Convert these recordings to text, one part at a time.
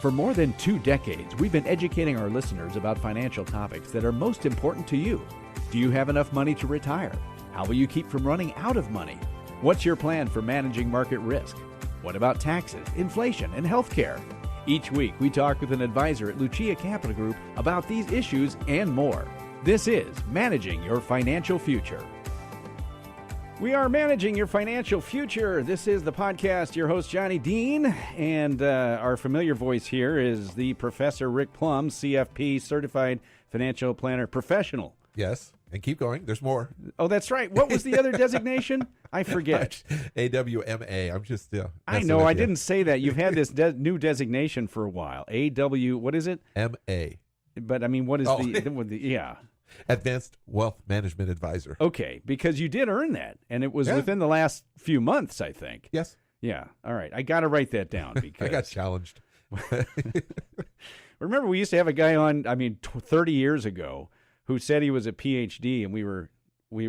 For more than 2 decades, we've been educating our listeners about financial topics that are most important to you. Do you have enough money to retire? How will you keep from running out of money? What's your plan for managing market risk? What about taxes, inflation, and health care? Each week, we talk with an advisor at Lucia Capital Group about these issues and more. This is Managing Your Financial Future. We are managing your financial future. This is the podcast. Your host, Johnny Dean, and our familiar voice here is the Professor Rick Plum, CFP, Certified Financial Planner Professional. Yes, and keep going. There's more. Oh, that's right. What was the other designation? I forget. AWMA. I'm just, I know. I didn't say that. You've had this new designation for a while. AW, what is it? MA. But, I mean, what is yeah. Advanced Wealth Management Advisor. Okay, because you did earn that, and it was within the last few months, I think. Yes. Yeah. All right. I got to write that down because I got challenged. Remember, we used to have a guy on, 30 years ago who said he was a PhD, and we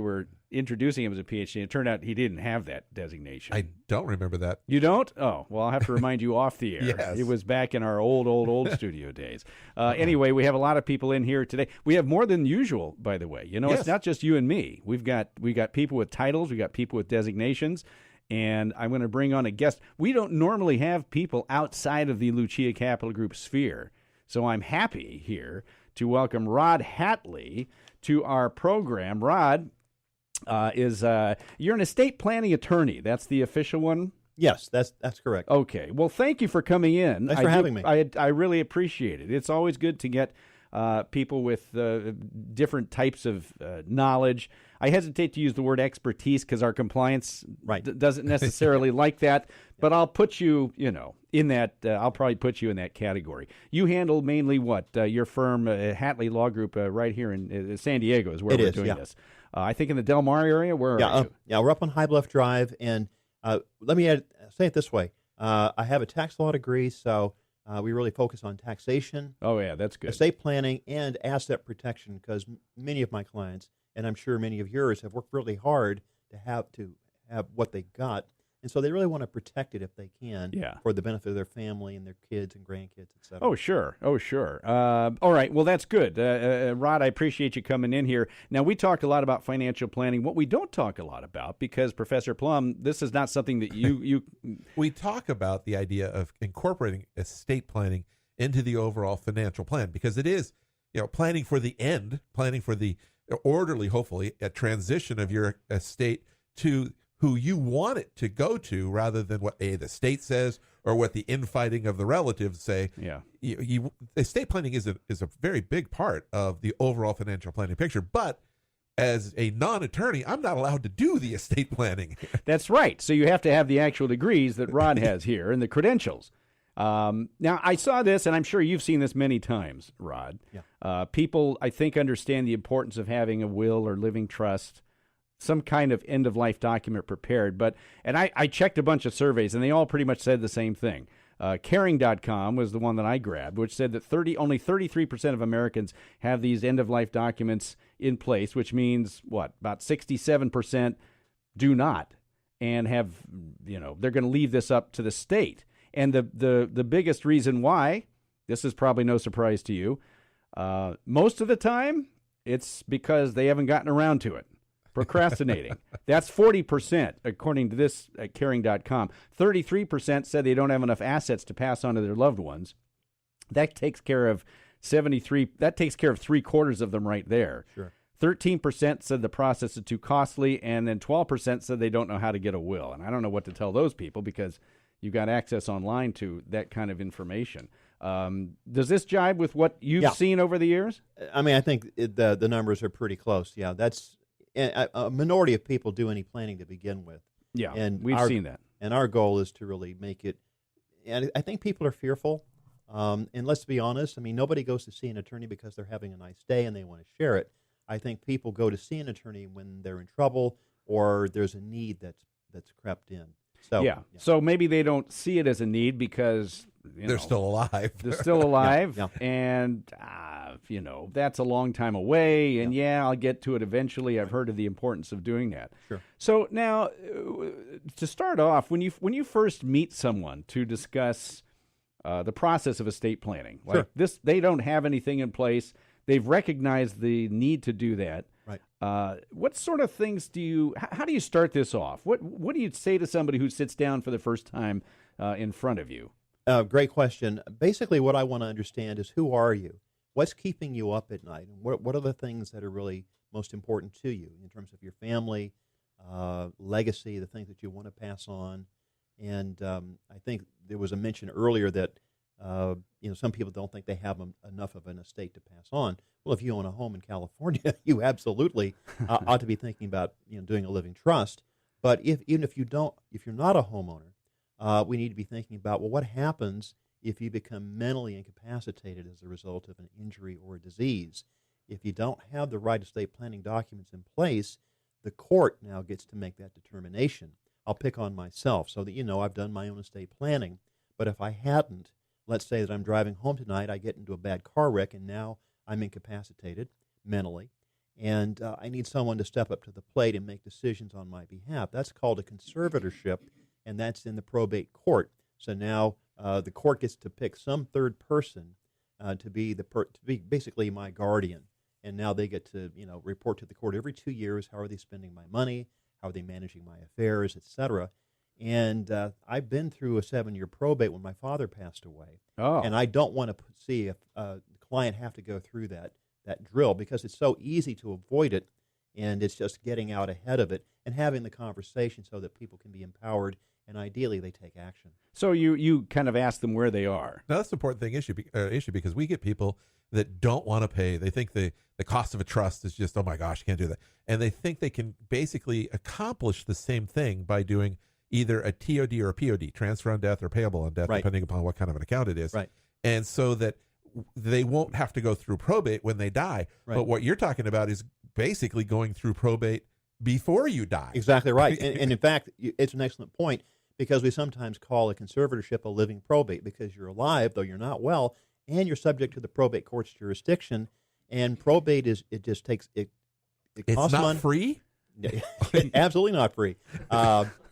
were introducing him as a PhD, and it turned out he didn't have that designation. I don't remember that. You don't? Oh, well, I'll have to remind you off the air. Yes. It was back in our old studio days. Anyway, we have a lot of people in here today. We have more than usual, by the way. You know, It's not just you and me. We got people with titles. We got people with designations. And I'm going to bring on a guest. We don't normally have people outside of the Lucia Capital Group sphere. So I'm happy here to welcome Rod Hatley to our program. Rod you're an estate planning attorney. That's the official one? Yes, that's correct. Okay. Well, thank you for coming in. Thanks for having me. I really appreciate it. It's always good to get people with different types of knowledge. I hesitate to use the word expertise because our compliance doesn't necessarily like that, but I'll put you, in that, I'll probably put you in that category. You handle mainly what? Your firm, Hatley Law Group, right here in San Diego is where we're doing this. I think in the Del Mar area. Where are you? Yeah, we're up on High Bluff Drive, and let me say it this way. I have a tax law degree, so we really focus on taxation. Oh, yeah, that's good. Estate planning and asset protection, because many of my clients, and I'm sure many of yours, have worked really hard to have what they got. And so they really want to protect it if they can for the benefit of their family and their kids and grandkids, et cetera. Oh, sure. All right. Well, that's good. Rod, I appreciate you coming in here. Now, we talk a lot about financial planning. What we don't talk a lot about, because Professor Plum, this is not something that you We talk about the idea of incorporating estate planning into the overall financial plan, because it is, planning for the end, planning for the orderly, hopefully, a transition of your estate to who you want it to go to, rather than what the state says or what the infighting of the relatives say. Yeah, estate planning is a very big part of the overall financial planning picture. But as a non-attorney, I'm not allowed to do the estate planning. That's right. So you have to have the actual degrees that Rod has here and the credentials. Now, I saw this, and I'm sure you've seen this many times, Rod. Yeah. People, I think, understand the importance of having a will or living trust, some kind of end-of-life document prepared. And I checked a bunch of surveys, and they all pretty much said the same thing. Caring.com was the one that I grabbed, which said that only 33% of Americans have these end-of-life documents in place, which means, about 67% do not, and have, they're going to leave this up to the state. And the biggest reason why, this is probably no surprise to you, most of the time, it's because they haven't gotten around to it. Procrastinating. That's 40%, according to this at Caring.com. 33% said they don't have enough assets to pass on to their loved ones. That takes care of 73. That takes care of 3/4 of them right there. Sure. 13% said the process is too costly, and then 12% said they don't know how to get a will. And I don't know what to tell those people, because you got access online to that kind of information. Does this jibe with what you've seen over the years? I think the numbers are pretty close. Yeah, that's a minority of people do any planning to begin with. Yeah, and we've seen that. And our goal is to really make it. And I think people are fearful. And let's be honest. Nobody goes to see an attorney because they're having a nice day and they want to share it. I think people go to see an attorney when they're in trouble or there's a need that's crept in. So So maybe they don't see it as a need because they're still alive. They're still alive, Yeah. and that's a long time away. And I'll get to it eventually. I've heard of the importance of doing that. Sure. So now, to start off, when you first meet someone to discuss the process of estate planning. Like Sure. this, they don't have anything in place. They've recognized the need to do that. Right. What sort of things how do you start this off? What do you say to somebody who sits down for the first time in front of you? Great question. Basically, what I want to understand is, who are you? What's keeping you up at night? And what are the things that are really most important to you in terms of your family, legacy, the things that you want to pass on? And I think there was a mention earlier that some people don't think they have enough of an estate to pass on. Well, if you own a home in California, you absolutely ought to be thinking about doing a living trust. But even if you're not a homeowner, we need to be thinking about, well, what happens if you become mentally incapacitated as a result of an injury or a disease? If you don't have the right estate planning documents in place, the court now gets to make that determination. I'll pick on myself so that I've done my own estate planning. But if I hadn't, let's say that I'm driving home tonight, I get into a bad car wreck, and now I'm incapacitated mentally, and I need someone to step up to the plate and make decisions on my behalf. That's called a conservatorship, and that's in the probate court. So now the court gets to pick some third person to be basically my guardian, and now they get to report to the court every 2 years. How are they spending my money? How are they managing my affairs, etc. And I've been through a 7-year probate when my father passed away, and I don't want to see a client have to go through that drill, because it's so easy to avoid it, and it's just getting out ahead of it and having the conversation so that people can be empowered, and ideally they take action. So you kind of ask them where they are. Now, that's the important issue because we get people that don't want to pay. They think the cost of a trust is just, oh my gosh, can't do that. And they think they can basically accomplish the same thing by doing either a TOD or a POD, transfer on death or payable on death, Right. depending upon what kind of an account it is. Right. And so that they won't have to go through probate when they die. Right. But what you're talking about is basically going through probate before you die. Exactly right. And in fact, it's an excellent point, because we sometimes call a conservatorship a living probate, because you're alive, though you're not well, and you're subject to the probate court's jurisdiction. And probate it costs not money. free? Absolutely not free.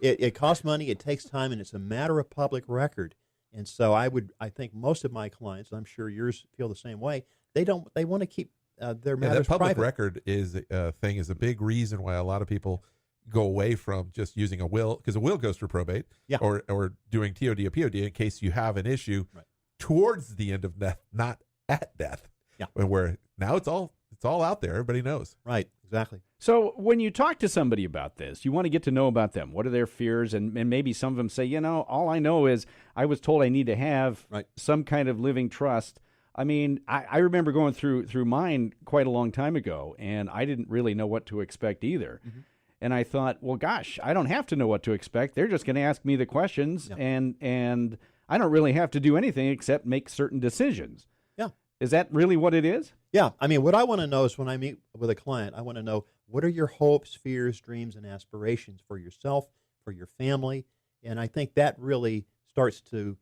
It costs money, it takes time, and it's a matter of public record. And so I think most of my clients, I'm sure yours feel the same way, they want to keep their matters that public private. record is a big reason why a lot of people go away from just using a will, because a will goes through probate, Yeah. or doing TOD or POD in case you have an issue Right. towards the end of death, not at death. Yeah. Where now it's all out there. Everybody knows. Right, exactly. So when you talk to somebody about this, you want to get to know about them. What are their fears? And maybe some of them say, all I know is I was told I need to have Right. some kind of living trust. I mean, I remember going through mine quite a long time ago, and I didn't really know what to expect either. Mm-hmm. And I thought, well, gosh, I don't have to know what to expect. They're just going to ask me the questions, Yeah. and I don't really have to do anything except make certain decisions. Yeah. Is that really what it is? Yeah. I mean, what I want to know is, when I meet with a client, I want to know, what are your hopes, fears, dreams, and aspirations for yourself, for your family? And I think that really starts to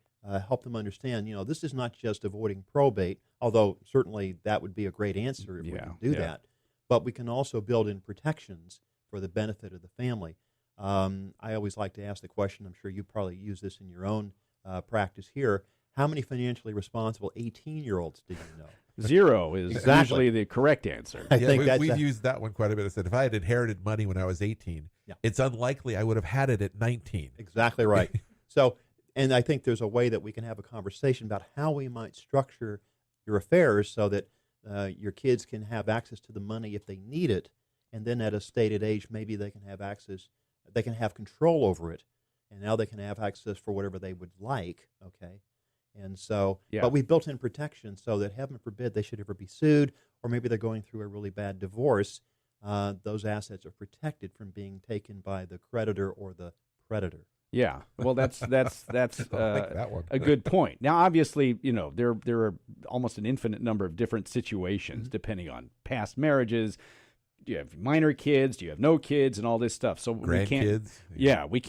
help them understand, this is not just avoiding probate, although certainly that would be a great answer if we can do that. But we can also build in protections for the benefit of the family. I always like to ask the question, I'm sure you probably use this in your own practice here, how many financially responsible 18-year-olds did you know? 0 is Exactly. usually the correct answer. I think we've used that one quite a bit. I said, if I had inherited money when I was 18, it's unlikely I would have had it at 19. Exactly right. So, and I think there's a way that we can have a conversation about how we might structure your affairs so that your kids can have access to the money if they need it, and then at a stated age, maybe they can have access, they can have control over it, and now they can have access for whatever they would like, okay? And so, but we built in protection so that, heaven forbid, they should ever be sued, or maybe they're going through a really bad divorce, those assets are protected from being taken by the creditor or the predator. Yeah, well, that's that one. a good point. Now, obviously, there are almost an infinite number of different situations, Mm-hmm. depending on past marriages. Do you have minor kids? Do you have no kids? And all this stuff. So Grandkids. we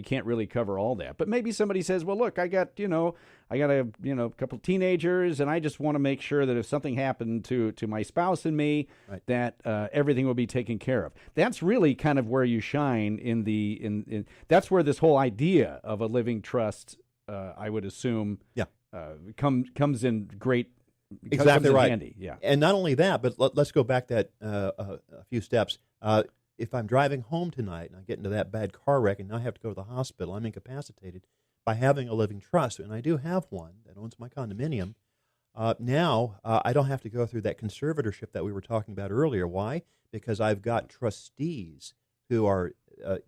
can't really cover all that. But maybe somebody says, well, look, I got a couple of teenagers, and I just want to make sure that if something happened to my spouse and me, Right. that everything will be taken care of. That's really kind of where you shine in that's where this whole idea of a living trust, I would assume, comes in great. Exactly comes in right. handy. Yeah. And not only that, but let's go back that a few steps. If I'm driving home tonight and I get into that bad car wreck and now I have to go to the hospital, I'm incapacitated. By having a living trust, and I do have one that owns my condominium, now I don't have to go through that conservatorship that we were talking about earlier. Why? Because I've got trustees who are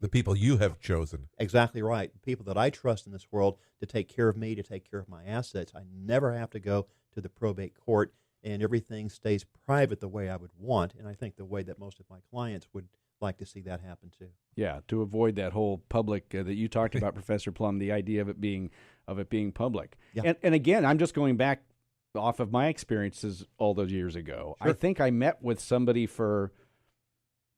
The people you have chosen. exactly right, people that I trust in this world to take care of me, to take care of my assets. I never have to go to the probate court, and everything stays private the way I would want, and I think the way that most of my clients would like to see that happen too. Yeah, to avoid that whole public that you talked about, Professor Plum, the idea of it being public. Yeah. And again, I'm just going back off of my experiences all those years ago. Sure. I think I met with somebody for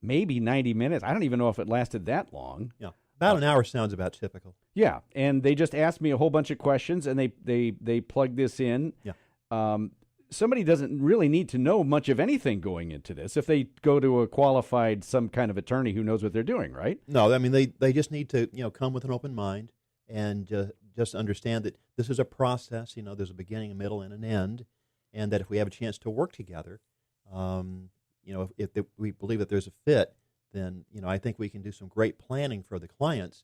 maybe 90 minutes. I don't even know if it lasted that long. Yeah, about an hour sounds about typical. Yeah, and they just asked me a whole bunch of questions, and they plugged this in. Yeah. Somebody doesn't really need to know much of anything going into this if they go to a qualified, some kind of attorney who knows what they're doing, right? No, I mean they just need to come with an open mind and just understand that this is a process. There's a beginning, a middle, and an end, and that if we have a chance to work together, if we believe that there's a fit, then I think we can do some great planning for the clients.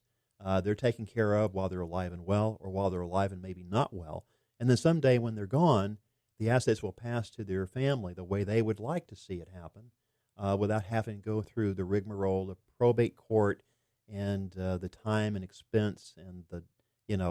They're taken care of while they're alive and well, or while they're alive and maybe not well, and then someday when they're gone, the assets will pass to their family the way they would like to see it happen, without having to go through the rigmarole of probate court and the time and expense and the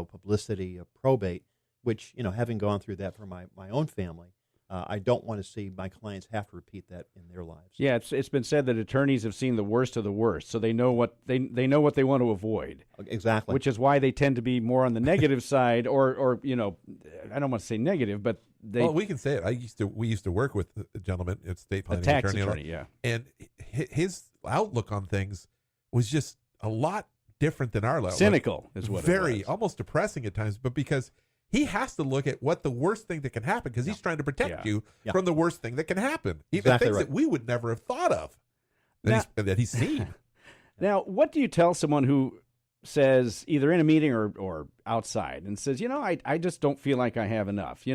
publicity of probate. Which having gone through that for my own family, I don't want to see my clients have to repeat that in their lives. Yeah, it's been said that attorneys have seen the worst of the worst, so they know what they know what they want to avoid. Exactly. Which is why they tend to be more on the negative side, or I don't want to say negative, but Well, we can say it. We used to work with a gentleman, a state a planning tax attorney, yeah. and his outlook on things was just a lot different than our level. Cynical is what it very was. almost depressing at times, but because he has to look at what the worst thing that can happen, because he's trying to protect you from the worst thing that can happen, even Exactly things right. that we would never have thought of that he's seen. Now, what do you tell someone who says, either in a meeting or outside, and says, I just don't feel like I have enough?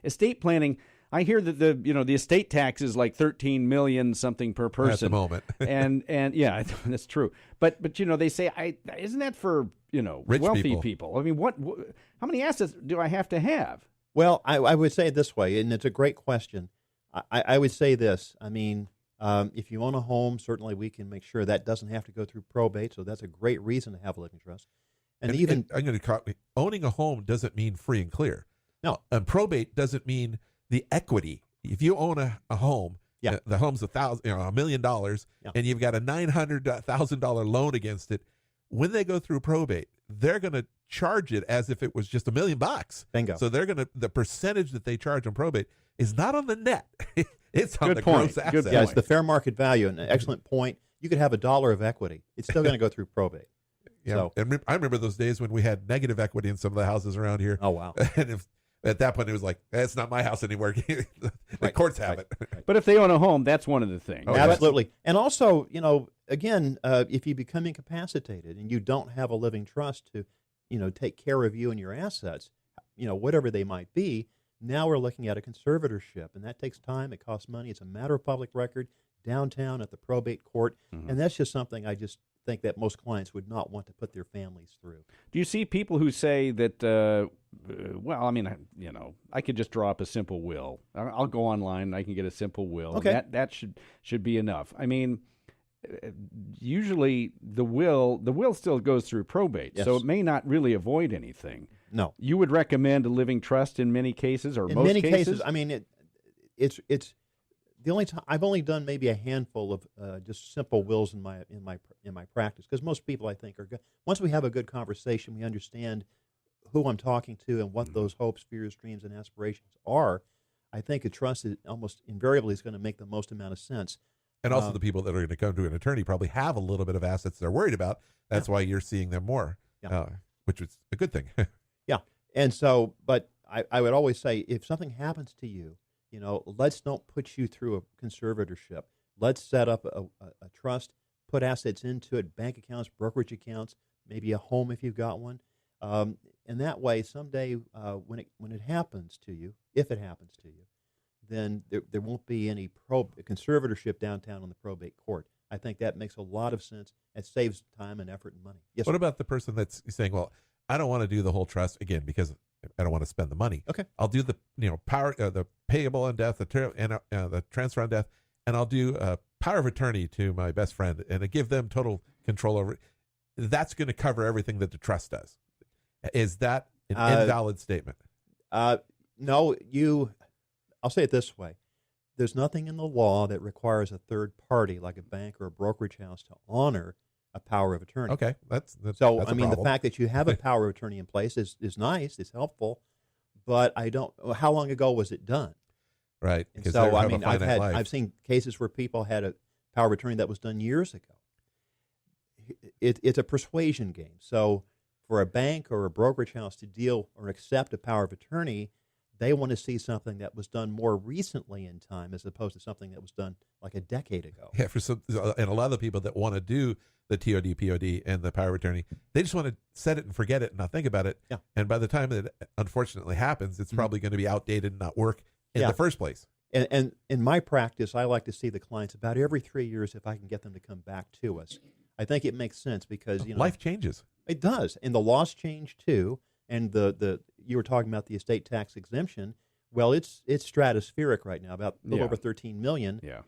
Estate planning, I hear that the estate tax is like $13 million something per person At the moment. and yeah, that's true. But they say, isn't that for Rich wealthy people? I mean, how many assets do I have to have? Well, I would say it this way, and it's a great question. I would say this. I mean, if you own a home, certainly we can make sure that doesn't have to go through probate. So that's a great reason to have a living trust. And even I'm going to owning a home doesn't mean free and clear. No. And probate doesn't mean the equity. If you own a home, the home's $1 million, and you've got a $900,000 loan against it. When they go through probate, they're going to charge it as if it was just $1 million. Bingo. So the percentage that they charge on probate is not on the net. It's on Good the point. gross asset. Good yeah, it's the fair market value, and an excellent point. You could have $1 of equity; it's still going to go through probate. Yeah. So, And I remember those days when we had negative equity in some of the houses around here. oh wow. And at that point, it was like, it's not my house anymore. The Right, courts have right, it. right. But if they own a home, that's one of the things. Oh, Absolutely. And also, again, if you become incapacitated and you don't have a living trust to, take care of you and your assets, whatever they might be, now we're looking at a conservatorship, and that takes time. It costs money. It's a matter of public record downtown at the probate court, and that's just something I just think that most clients would not want to put their families through. Do you see people who say that, I could just draw up a simple will. I'll go online and I can get a simple will. Okay. That should be enough. I mean, usually the will still goes through probate, Yes. so it may not really avoid anything. No. You would recommend a living trust in many cases, or In most many cases, I mean, it's the only time I've only done maybe a handful of just simple wills in my practice, because most people, I think, are good. Once we have a good conversation, we understand who I'm talking to and what those hopes, fears, dreams, and aspirations are. I think a trust is almost invariably is going to make the most amount of sense. And also the people that are going to come to an attorney probably have a little bit of assets they're worried about. That's why you're seeing them more, which is a good thing. Yeah. And so, but I would always say, if something happens to you, let's don't put you through a conservatorship. Let's set up a trust, put assets into it, bank accounts, brokerage accounts, maybe a home if you've got one. And that way, someday when it happens to you, if it happens to you, then there won't be any conservatorship downtown on the probate court. I think that makes a lot of sense. It saves time and effort and money. Yes. What sir. about the person that's saying, well, I don't want to do the whole trust again because I don't want to spend the money. Okay. I'll do the the payable on death, the transfer on death, and I'll do power of attorney to my best friend and I give them total control over it. That's going to cover everything that the trust does. Is that an invalid statement? No, I'll say it this way. There's nothing in the law that requires a third party, like a bank or a brokerage house, to honor a power of attorney. Okay, that's So, that's I a mean, the problem. fact that you have a power of attorney in place is nice, it's helpful, but I don't. How long ago was it done? Right. And Because so, they I have a mean, finite life. I've seen cases where people had a power of attorney that was done years ago. It's a persuasion game. So, for a bank or a brokerage house to deal or accept a power of attorney, they want to see something that was done more recently in time as opposed to something that was done like a decade ago. Yeah, and a lot of the people that want to do the TOD, POD, and the power of attorney, they just want to set it and forget it and not think about it. Yeah. And by the time it unfortunately happens, it's probably going to be outdated and not work in the first place. And in my practice, I like to see the clients about every 3 years if I can get them to come back to us. I think it makes sense because Life changes. It does, and the laws change too. And the you were talking about the estate tax exemption. Well, it's stratospheric right now, about a little over 13 million. Yeah.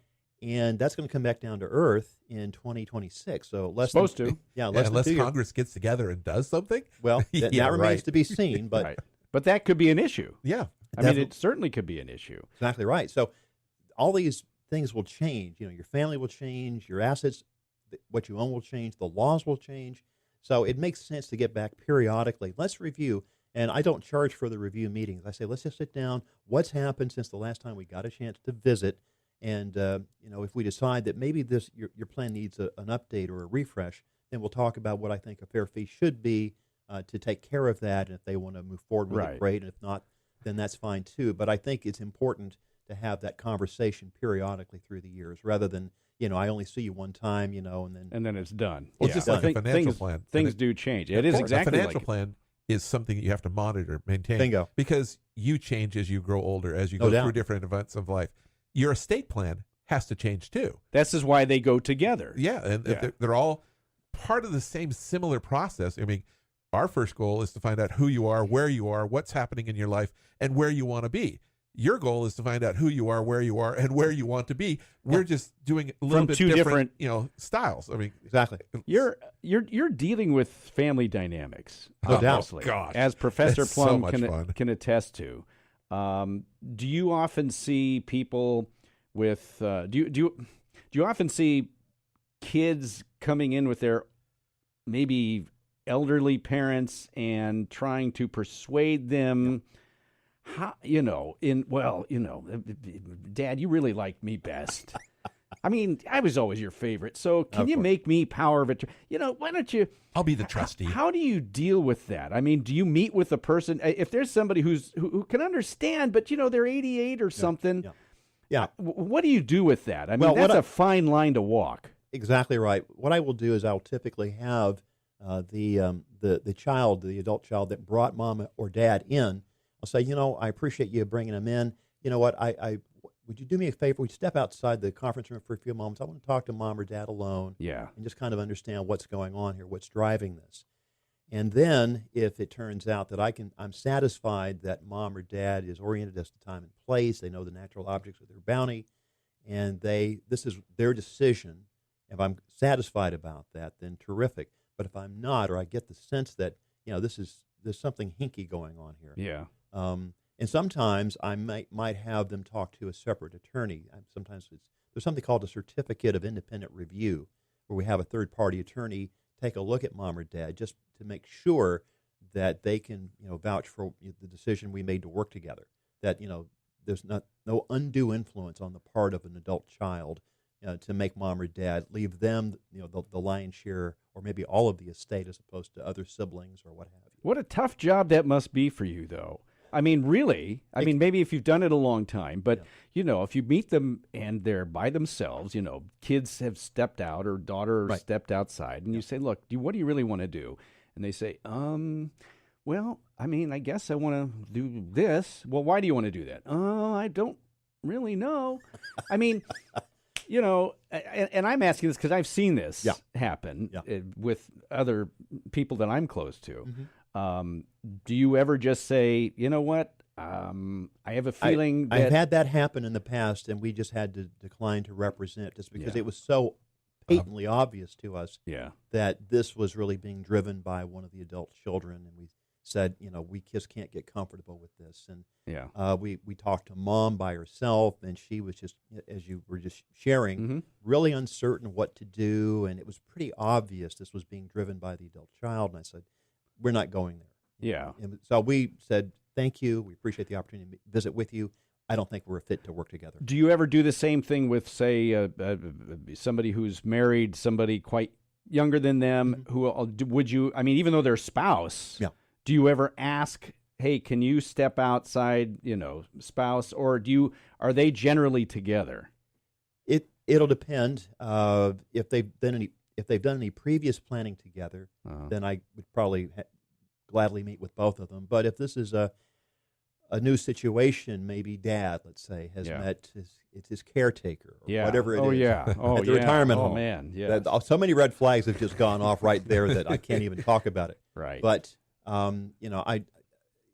And that's going to come back down to earth in 2026. So less Supposed than, to. yeah, less than Unless 2 years. Congress gets together and does something. Well, Yeah, that remains right. to be seen, but Right. But that could be an issue. Yeah. I mean, it certainly could be an issue. exactly right. So all these things will change. Your family will change, your assets, what you own will change, the laws will change. So it makes sense to get back periodically. Let's review. And I don't charge for the review meetings. I say, let's just sit down. What's happened since the last time we got a chance to visit? And, if we decide that maybe your plan needs an update or a refresh, then we'll talk about what I think a fair fee should be to take care of that. And if they want to move forward with Right. it, great. And if not, then that's fine too. But I think it's important to have that conversation periodically through the years rather than, I only see you one time, and then It's done. Well, it's just like a financial things, plan. Things And do change. It is a exactly financial like plan is something that you have to monitor, maintain. Bingo. Because you change as you grow older, as you No go doubt. through different events of life. Your estate plan has to change too. This is why they go together. Yeah, and Yeah. they're all part of the same similar process. I mean, our first goal is to find out who you are, where you are, what's happening in your life, and where you want to be. Your goal is to find out who you are, where you are, and where you want to be. We're just doing a little From bit two different, styles. I mean, exactly. You're dealing with family dynamics, No doubt. obviously, gosh. as Professor It's so Plum much fun. can attest to. Do you often see people with? Do you often see kids coming in with their maybe elderly parents and trying to persuade them? How, Dad, you really like me best. I mean, I was always your favorite. So can you make me power of attorney? Why don't you? I'll be the trustee. How do you deal with that? I mean, do you meet with the person? If there's somebody who can understand, but they're 88 or something. Yeah. What do you do with that? I mean, Well, that's a fine line to walk. Exactly right. What I will do is I'll typically have the adult child that brought mom or dad in. I'll say, I appreciate you bringing them in. You know what? Would you do me a favor? Would you step outside the conference room for a few moments? I want to talk to mom or dad alone. Yeah. And just kind of understand what's going on here, what's driving this. And then if it turns out that I'm satisfied that mom or dad is oriented as to time and place, they know the natural objects of their bounty, and this is their decision. If I'm satisfied about that, then terrific. But if I'm not, or I get the sense that there's something hinky going on here. Yeah. And sometimes I might have them talk to a separate attorney. Sometimes there's something called a certificate of independent review, where we have a third-party attorney take a look at mom or dad just to make sure that they can vouch for the decision we made to work together. That there's no undue influence on the part of an adult child to make mom or dad leave them the lion's share or maybe all of the estate as opposed to other siblings or what have you. What a tough job that must be for you, though. I mean, really. I mean, maybe if you've done it a long time, but, if you meet them and they're by themselves, kids have stepped out or daughter stepped outside, and you say, look, what do you really want to do? And they say, well, I mean, I guess I want to do this. Well, why do you want to do that? Oh, I don't really know. I mean, and I'm asking this because I've seen this happen with other people that I'm close to. Do you ever just say, you know what? I have a feeling that I've had that happen in the past, and we just had to decline to represent just because it was so patently obvious to us that this was really being driven by one of the adult children, and we said, we just can't get comfortable with this. And we talked to Mom by herself, and she was just, as you were just sharing, really uncertain what to do, and it was pretty obvious this was being driven by the adult child. And I said, we're not going there. Yeah. And so we said, thank you. We appreciate the opportunity to visit with you. I don't think we're fit to work together. Do you ever do the same thing with, say, somebody who's married, somebody quite younger than them? Would you? I mean, even though they're spouse, do you ever ask, "Hey, can you step outside?" Spouse, or are they generally together? It'll depend. If they've done any previous planning together, then I would probably gladly meet with both of them. But if this is a new situation, maybe Dad, let's say, has met his caretaker or whatever it is. At the retirement home. Oh man, yeah. So many red flags have just gone off right there that I can't even talk about it. Right. But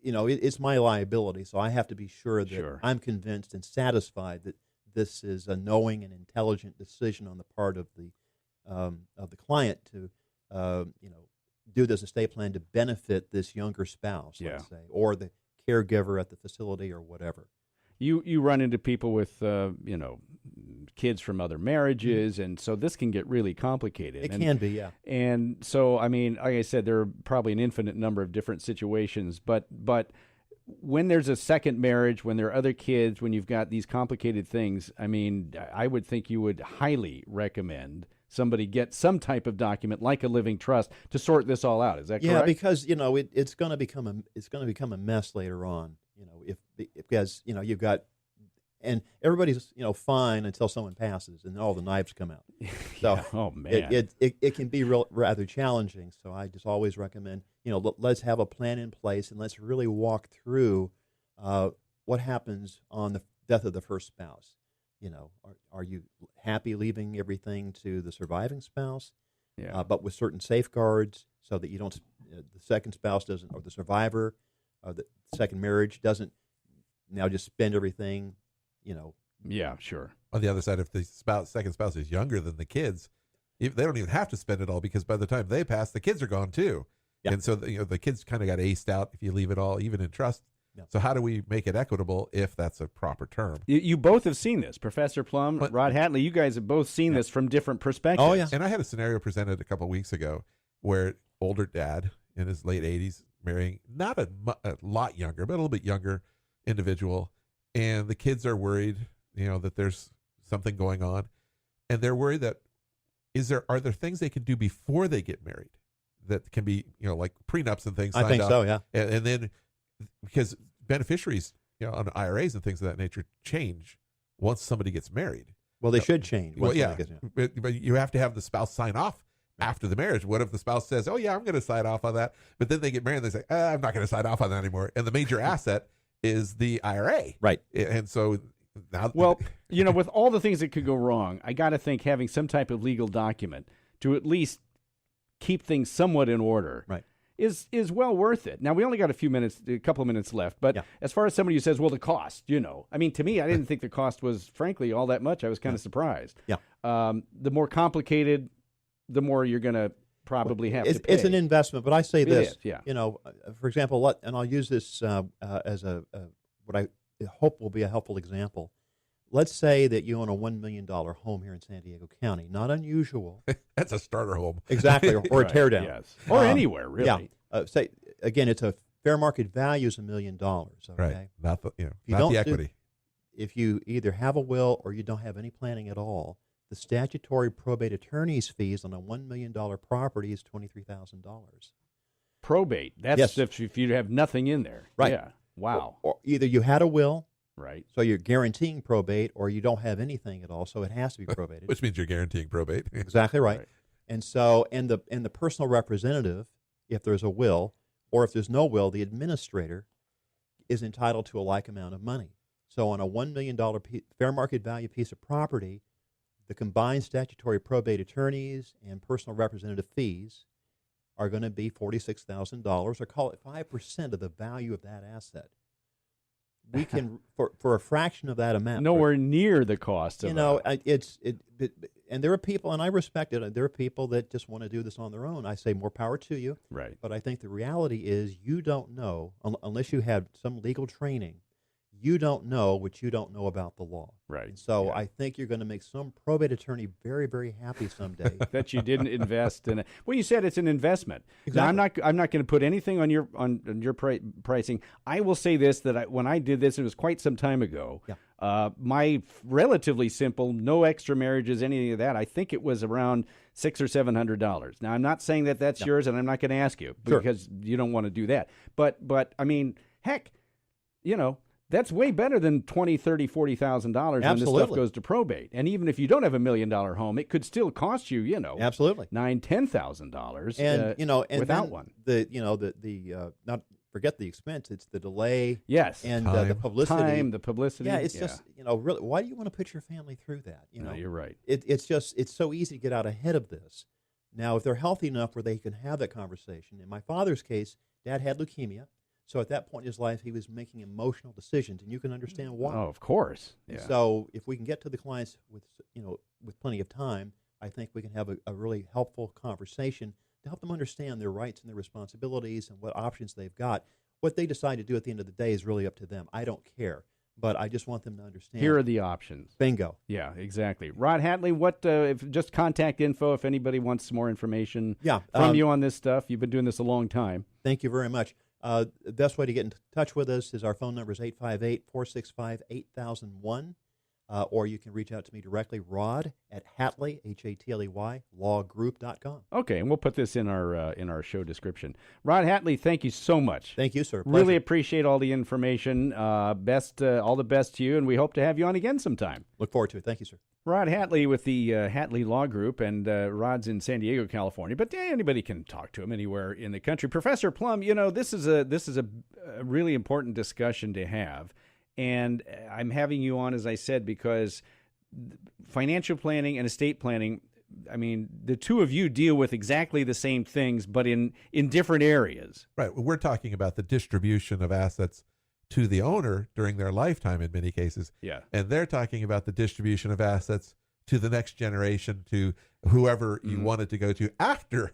it's my liability, so I have to be sure that I'm convinced and satisfied that this is a knowing and intelligent decision on the part of the client to do this estate plan to benefit this younger spouse, let's say, or the caregiver at the facility or whatever. You run into people with kids from other marriages, and so this can get really complicated. It can be, yeah. And so, I mean, like I said, there are probably an infinite number of different situations, but when there's a second marriage, when there are other kids, when you've got these complicated things, I mean, I would think you would highly recommend somebody get some type of document like a living trust to sort this all out. Is that correct? Yeah, because it's going to become a mess later on. Because you've got, and everybody's fine until someone passes and all the knives come out. So oh man, it can be rather challenging. So I just always recommend let's have a plan in place and let's really walk through what happens on the death of the first spouse. Are you happy leaving everything to the surviving spouse? Yeah. But with certain safeguards so that you don't, the second spouse doesn't, or the survivor of the second marriage doesn't now just spend everything, Yeah, sure. On the other side, if the second spouse is younger than the kids, they don't even have to spend it all because by the time they pass, the kids are gone too. Yeah. And so the kids kind of got aced out if you leave it all, even in trust. Yeah. So how do we make it equitable if that's a proper term? You both have seen this, Professor Plum, Rod Hatley. You guys have both seen this from different perspectives. Oh yeah. And I had a scenario presented a couple of weeks ago where older dad in his late 80s marrying not a lot younger, but a little bit younger individual, and the kids are worried, that there's something going on, and they're worried that are there things they can do before they get married that can be like prenups and things. I think so, yeah. And then because beneficiaries on IRAs and things of that nature change once somebody gets married. Well, they should change. Well, yeah, but you have to have the spouse sign off after the marriage. What if the spouse says, "Oh yeah, I'm going to sign off on that," but then they get married and they say, "I'm not going to sign off on that anymore," and the major asset is the IRA, right? And so now, well, with all the things that could go wrong, I got to think having some type of legal document to at least keep things somewhat in order, right, is well worth it. Now we only got a couple of minutes left, but as far as somebody who says, "Well, the cost," I mean, to me, I didn't think the cost was, frankly, all that much. I was kind of surprised. Yeah, the more complicated, the more you're going to probably have to pay. It's an investment, but I say this, yeah. For example, and I'll use this as what I hope will be a helpful example. Let's say that you own a $1 million home here in San Diego County. Not unusual. That's a starter home. Exactly, or right, a teardown. Yes. Or anywhere, really. Yeah. Say, again, it's a fair market value is $1 million. Okay? Right. Not the equity. If you either have a will or you don't have any planning at all, the statutory probate attorney's fees on a $1 million property is $23,000. Probate. That's if you have nothing in there. Right. Yeah. Wow. Or either you had a will, right, so you're guaranteeing probate, or you don't have anything at all, so it has to be probated. Which means you're guaranteeing probate. Exactly right. And so, and the personal representative, if there's a will, or if there's no will, the administrator is entitled to a like amount of money. So on a $1 million fair market value piece of property, the combined statutory probate attorneys and personal representative fees are going to be $46,000, or call it 5% of the value of that asset. We can, for a fraction of that amount. Nowhere near the cost of and there are people, and I respect it, there are people that just want to do this on their own. I say more power to you. Right. But I think the reality is you don't know, unless you have some legal training, you don't know what you don't know about the law. Right. And so I think you're going to make some probate attorney very, very happy someday. That you didn't invest in it. Well, you said it's an investment. Exactly. Now, I'm not going to put anything on your pricing. I will say this, that when I did this, it was quite some time ago. Yeah. My relatively simple, no extra marriages, anything of that, I think it was around $600 or $700. Now, I'm not saying that that's yours, and I'm not going to ask you because you don't want to do that. But I mean, heck, that's way better than $20,000, $30,000, $40,000 when this stuff goes to probate. And even if you don't have $1 million home, it could still cost you, absolutely $9,000, $10,000, and without one. Not forget the expense. It's the delay. Yes, and the publicity. The publicity. Yeah, it's just really. Why do you want to put your family through that? No, you're right. It's so easy to get out ahead of this. Now, if they're healthy enough where they can have that conversation. In my father's case, Dad had leukemia. So at that point in his life, he was making emotional decisions, and you can understand why. Oh, of course. Yeah. So if we can get to the clients with plenty of time, I think we can have a really helpful conversation to help them understand their rights and their responsibilities and what options they've got. What they decide to do at the end of the day is really up to them. I don't care, but I just want them to understand. Here are the options. Bingo. Yeah, exactly. Rod Hatley, what if just contact info if anybody wants some more information from you on this stuff. You've been doing this a long time. Thank you very much. The best way to get in touch with us is our phone number is 858-465-8001, or you can reach out to me directly, Rod at Hatley, Hatley, lawgroup.com. Okay, and we'll put this in our show description. Rod Hatley, thank you so much. Thank you, sir. Pleasure. Really appreciate all the information. All the best to you, and we hope to have you on again sometime. Look forward to it. Thank you, sir. Rod Hatley with the Hatley Law Group, and Rod's in San Diego, California, but anybody can talk to him anywhere in the country. Professor Plum, this is a really important discussion to have, and I'm having you on, as I said, because financial planning and estate planning, I mean, the two of you deal with exactly the same things, but in different areas. Right. We're talking about the distribution of assets to the owner during their lifetime in many cases. Yeah. And they're talking about the distribution of assets to the next generation, to whoever you want it to go to after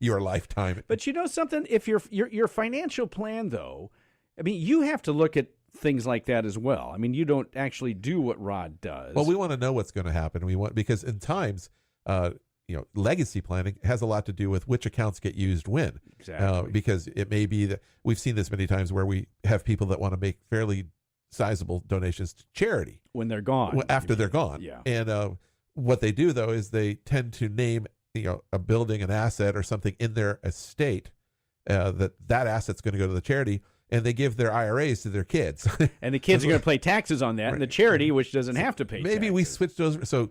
your lifetime. But you know something? If your financial plan, though, I mean, you have to look at things like that as well. I mean, you don't actually do what Rod does. Well, we want to know what's going to happen. Because in times, legacy planning has a lot to do with which accounts get used when. Exactly. Because it may be that we've seen this many times where we have people that want to make fairly sizable donations to charity when they're gone. After they're gone. Yeah. And what they do, though, is they tend to name a building, an asset, or something in their estate that asset's going to go to the charity, and they give their IRAs to their kids. And the kids are going to pay taxes on that, and the charity, which doesn't have to pay Maybe taxes. we switch those. So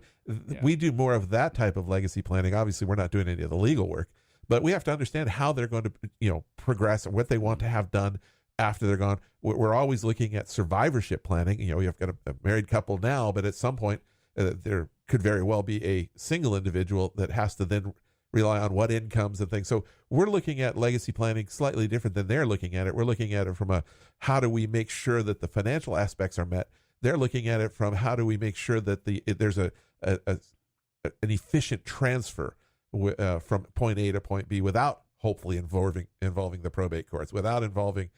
we do more of that type of legacy planning. Obviously, we're not doing any of the legal work, but we have to understand how they're going to progress and what they want to have done after they're gone. We're always looking at survivorship planning. We've got a married couple now, but at some point there could very well be a single individual that has to then rely on what incomes and things. So we're looking at legacy planning slightly different than they're looking at it. We're looking at it from how do we make sure that the financial aspects are met. They're looking at it from how do we make sure that there's an efficient transfer from point A to point B without hopefully involving the probate courts, without involving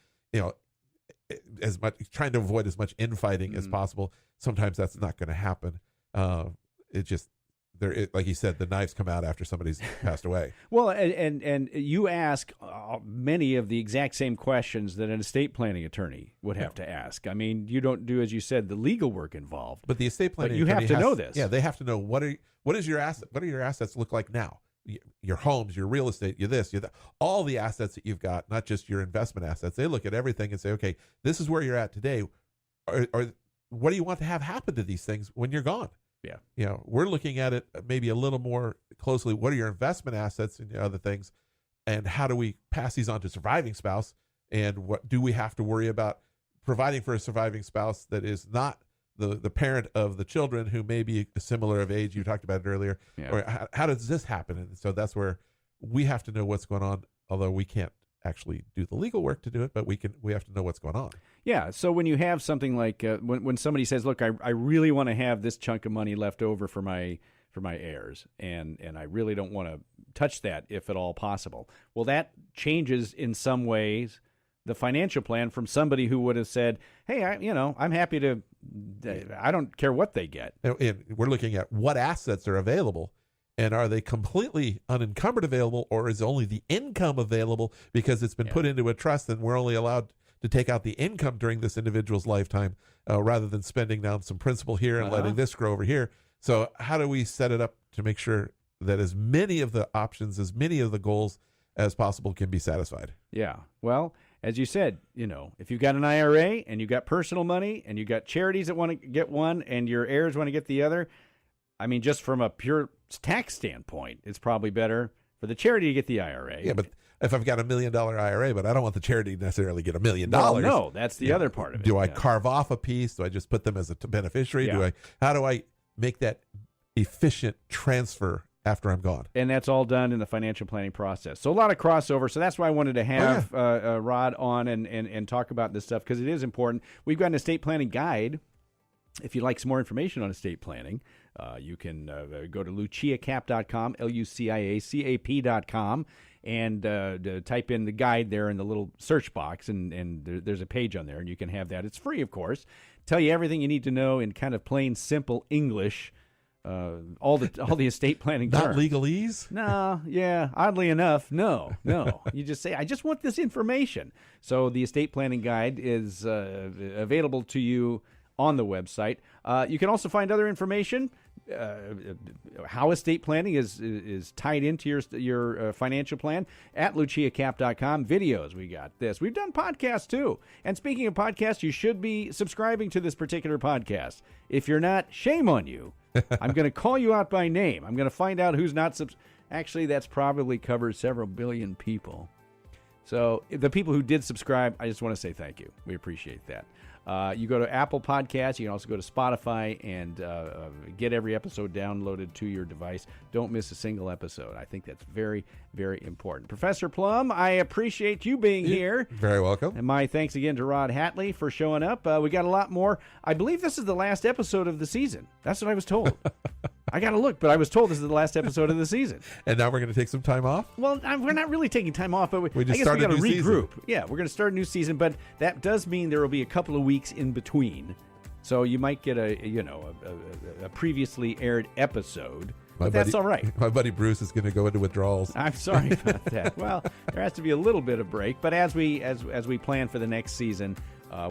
as much, trying to avoid as much infighting as possible. Sometimes that's not going to happen. Like you said, the knives come out after somebody's passed away. Well, and you ask many of the exact same questions that an estate planning attorney would have to ask. I mean, you don't do, as you said, the legal work involved. But the estate planning you have to know this. Yeah, they have to know what is your asset. What do your assets look like now? Your homes, your real estate, your this, your that, all the assets that you've got, not just your investment assets. They look at everything and say, okay, this is where you're at today, or what do you want to have happen to these things when you're gone? Yeah. We're looking at it maybe a little more closely. What are your investment assets and other things? and how do we pass these on to surviving spouse, and what do we have to worry about providing for a surviving spouse that is not the parent of the children who may be similar of age. You talked about it earlier. Yeah. Or how does this happen? And so that's where we have to know what's going on, although we can't actually do the legal work to do it, but we have to know what's going on. Yeah. So when you have something like when somebody says, look, I really want to have this chunk of money left over for my heirs, and I really don't want to touch that if at all possible. Well, that changes in some ways the financial plan from somebody who would have said, hey, I'm happy to, I don't care what they get. And we're looking at what assets are available, and are they completely unencumbered available, or is only the income available because it's been put into a trust and we're only allowed to take out the income during this individual's lifetime rather than spending down some principal here and letting this grow over here. So how do we set it up to make sure that as many of the options, as many of the goals as possible can be satisfied? Yeah. Well, as you said, if you've got an IRA and you've got personal money and you've got charities that want to get one and your heirs want to get the other, I mean, just from a pure tax standpoint, it's probably better for the charity to get the IRA. Yeah, but if I've got $1 million IRA, but I don't want the charity to necessarily get $1 million. Well, no, that's the other part of it. Do I carve off a piece? Do I just put them as a beneficiary? Yeah. How do I make that efficient transfer after I'm gone? And that's all done in the financial planning process. So a lot of crossover. So that's why I wanted to have Rod on and talk about this stuff, because it is important. We've got an estate planning guide. If you'd like some more information on estate planning, you can go to luciacap.com, LUCIACAP.com, and type in the guide there in the little search box, and there's a page on there, and you can have that. It's free, of course. Tell you everything you need to know in kind of plain, simple English. All the estate planning terms. Not legalese? No, yeah. Oddly enough, no. You just say, I just want this information. So the estate planning guide is available to you on the website. You can also find other information, how estate planning is tied into your financial plan at luciacap.com. Videos, we got this. We've done podcasts too. And speaking of podcasts, you should be subscribing to this particular podcast. If you're not, shame on you. I'm going to call you out by name. I'm going to find out who's not Actually, that's probably covered several billion people. So the people who did subscribe, I just want to say thank you. We appreciate that. You go to Apple Podcasts. You can also go to Spotify and get every episode downloaded to your device. Don't miss a single episode. I think that's very, very important. Professor Plum, I appreciate you being here. Very welcome. And my thanks again to Rod Hatley for showing up. We got a lot more. I believe this is the last episode of the season. That's what I was told. I got to look, but I was told this is the last episode of the season. And now we're going to take some time off? Well, we're not really taking time off, but we just I guess we got to regroup. Season. Yeah, we're going to start a new season, but that does mean there will be a couple of weeks in between. So you might get a previously aired episode, but that's all right. My buddy Bruce is going to go into withdrawals. I'm sorry about that. Well, there has to be a little bit of break, but as we plan for the next season,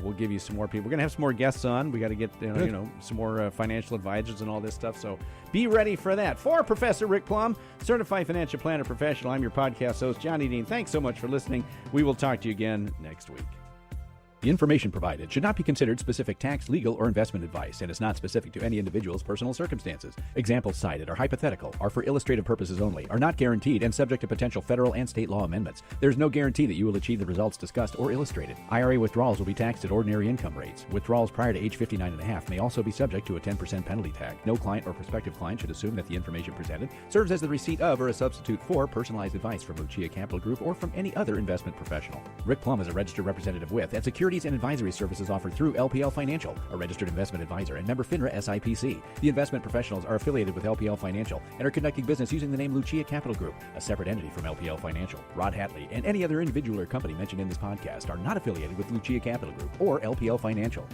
we'll give you some more people. We're going to have some more guests on. We got to get some more financial advisors and all this stuff. So be ready for that. For Professor Rick Plum, Certified Financial Planner Professional, I'm your podcast host, Johnny Dean. Thanks so much for listening. We will talk to you again next week. The information provided should not be considered specific tax, legal, or investment advice and is not specific to any individual's personal circumstances. Examples cited are hypothetical, are for illustrative purposes only, are not guaranteed, and subject to potential federal and state law amendments. There is no guarantee that you will achieve the results discussed or illustrated. IRA withdrawals will be taxed at ordinary income rates. Withdrawals prior to age 59.5 may also be subject to a 10% penalty tag. No client or prospective client should assume that the information presented serves as the receipt of or a substitute for personalized advice from Lucia Capital Group or from any other investment professional. Rick Plum is a registered representative with and securities and advisory services offered through LPL Financial, a registered investment advisor and member FINRA SIPC. The investment professionals are affiliated with LPL Financial and are conducting business using the name Lucia Capital Group, a separate entity from LPL Financial. Rod Hatley and any other individual or company mentioned in this podcast are not affiliated with Lucia Capital Group or LPL Financial.